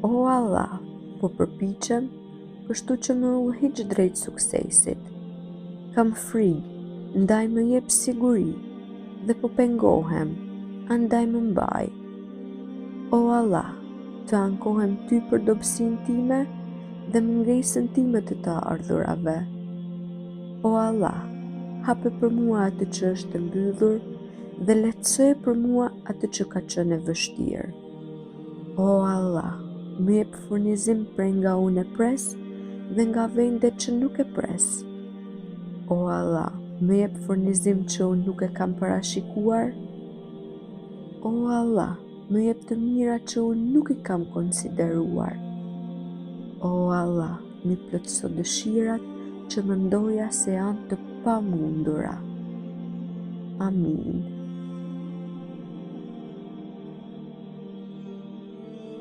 O Allah, po përpiqem, kështu që më udhëhiq drejt suksesit. Kam frikë, ndaj më jep siguri, dhe po pengohem, andaj më mbaj. O Allah, të ankohem ty për dobësinë time dhe mungesën time të të ardhurave. O Allah, hape për mua atë që është mbyllur dhe lehtësoje për mua atë që ka qenë e vështirë. O Allah, më jep furnizim prej nga unë e pres dhe nga vendet që nuk e pres. O Allah, më jep furnizim që unë nuk e kam parashikuar. O Allah, më jep të mira që unë nuk i kam konsideruar. O Allah, më plotëso dëshirat që mendoja se janë të pamundura. Amin.